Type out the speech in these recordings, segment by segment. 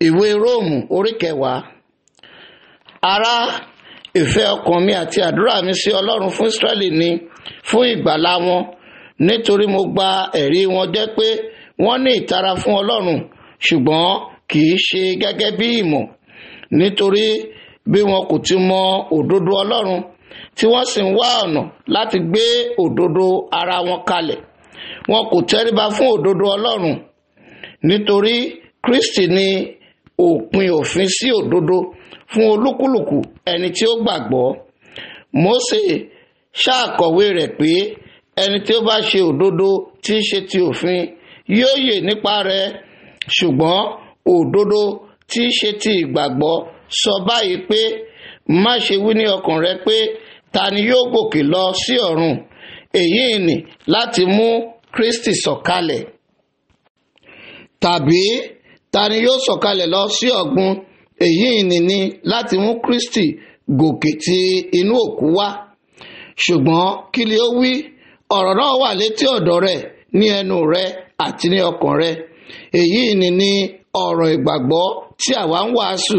Ìwé Róòmù orí 10. Ará, ìfẹ́ ọkàn mi àti àdúrà mi sí Ọlọ́run fún Ísírẹ́lì ni fún ìgbàlà wọn, nítorí mo gba ẹ̀rí wọn jẹ́ pé wọ́n ní ìtara fún Ọlọ́run, ṣùgbọ́n kì í ṣe gẹ́gẹ́ bí ìmọ̀, nítorí bí wọn kò ti mọ òdodo Ọlọ́run, tí wọ́n sì ń wá ọ̀nà láti gbé òdodo ara wọn kalẹ̀, wọn kò tẹríba fún òdodo Ọlọ́run. Nítorí Kristi ni òpin òfin sí òdodo fún olúkúlùkù ẹni tí ó gbàgbọ́. Mósè ṣàkọ̀wé rẹ̀ pé ẹni tí ó bá ṣe òdodo tí í ṣe ti òfin yóò yè nípa rẹ̀, ṣùgbọ́n òdodo tí í ṣe ti ìgbàgbọ́ sọ báyìí pé, má ṣe wí ní ọkàn rẹ pé ta ni yóò gòkè lọ sí ọ̀run, èyí ni láti mú Kristi sọ̀kalẹ̀, tàbí ta ni yóò sọ̀kalẹ̀ lọ sí ọ̀gbun, èyí ni láti mú Kristi gòkè ti inú òkú wá. Ṣùgbọ́n kí ni ó wí? Ọ̀rọ̀ náà wà létí ọ̀dọ̀ rẹ, ní ẹnu rẹ àti ní ọkàn rẹ. Èyí ni ọ̀rọ̀ ìgbàgbọ́ tí àwa ń wàásù,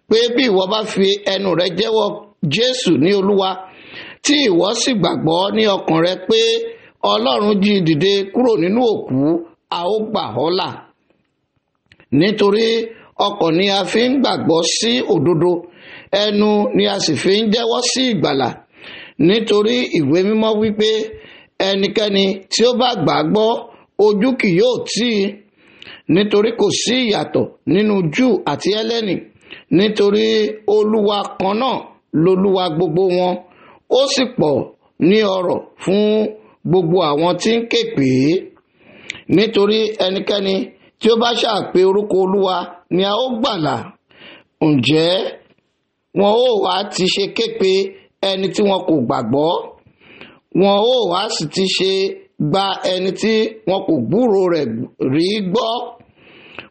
pé bí ìwọ bá fi ẹnu rẹ jẹ́wọ́ Jésù ní Olúwa, tí ìwọ sì gbàgbọ́ ní ọkàn rẹ pé Ọlọ́run jí dìde kúrò nínú òkú, a ó gbà ọ́ là. Nítorí ọkàn ni a fi ń gbàgbọ́ sí òdodo, ẹnu ni a sì fi ń jẹ́wọ́ sí ìgbàlà. Nítorí ìwé mímọ́ wípé ẹnikẹ́ni tí ó bá gbàgbọ́ ojú kì yóò tì í. Nítorí kò sí ìyàtọ̀ nínú Júù àti Hélẹ́nì, nítorí Olúwa kan náà lolúwa gbogbo wọn, ó sì pọ̀ ní ọrọ̀ fún gbogbo àwọn tí ń ké pè é. Nítorí ẹnikẹ́ni tí ó bá ṣàpè orúkọ Olúwa ni a ó gbàlà. Ǹjẹ́ wọn ó wá ti ṣe ké pe ẹni tí wọn kò gbàgbọ́? Wọn ó wá sì ti ṣe gba ẹni tí wọn kò gbúròó rẹ̀ rí gbọ́?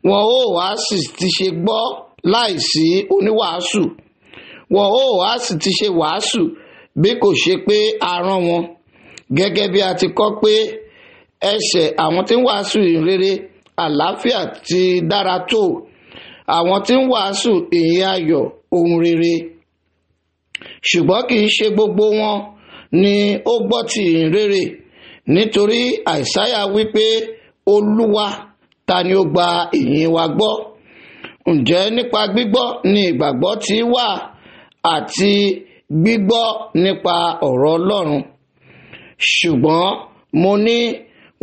Wọn ó wá sì ti ṣe gbọ́ láìsí oníwàásù? Wọn ó wá sì ti ṣe wàásù bí kò ṣe pé a rán wọn? Gẹ́gẹ́ bí a ti kọ pé ẹsẹ̀ àwọn tí ń wàásù ìhìnrere àlàáfíà ti dára tó àwọn tí ń wàásù ìyìn ayọ̀ ohun rere. Ṣùgbọ́n kì í ṣe gbogbo wọn ni ó gbọ́ ti ìhìnrere, nítorí Àìsáyà wípé, Olúwa, ta ni ó gba ìyìn wa gbọ́? Ǹjẹ́ nípa gbígbọ́ ni ìgbàgbọ́ ti wà, àti gbígbọ́ nípa ọ̀rọ̀ Ọlọ́run? Ṣùgbọ́n mo ní,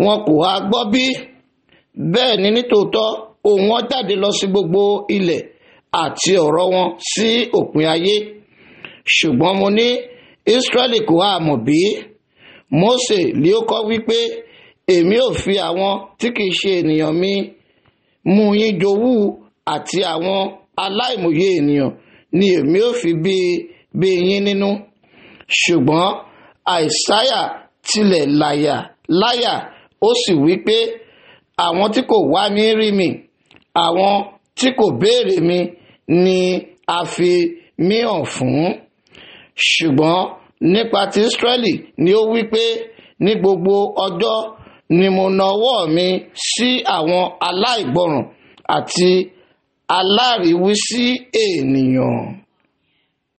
wọn kò wá gbọ́ bí? Bẹ́ẹ̀ ni nítòótọ́ ohùn wọn jáde lọ sí gbogbo ilẹ̀, àti ọ̀rọ̀ wọn sí òpin ayé. Ṣùgbọ́n mo ní, Ísírẹ́lì kò wá mọ̀ bí? Mósè lé ó kọ wípé, èmi ò fi àwọn tí kìí ṣe ènìyàn mi mú yín jowú, àti àwọn aláìmòye ènìyàn ni èmi ò fi bí yín nínú. Ṣùgbọ́n Àìsáyà tilẹ̀ láyà, ó sì wípé, àwọn tí kò wá mi rí mi, àwọn tí kò béèrè mi ni a fi mí hàn fún. Ṣùgbọ́n nípa ti Ísírẹ́lì ni ó wípé, ní gbogbo ọjọ́ ni mo na ọwọ́ mi sí àwọn aláìgbọràn àti aláìríwísí ènìyàn.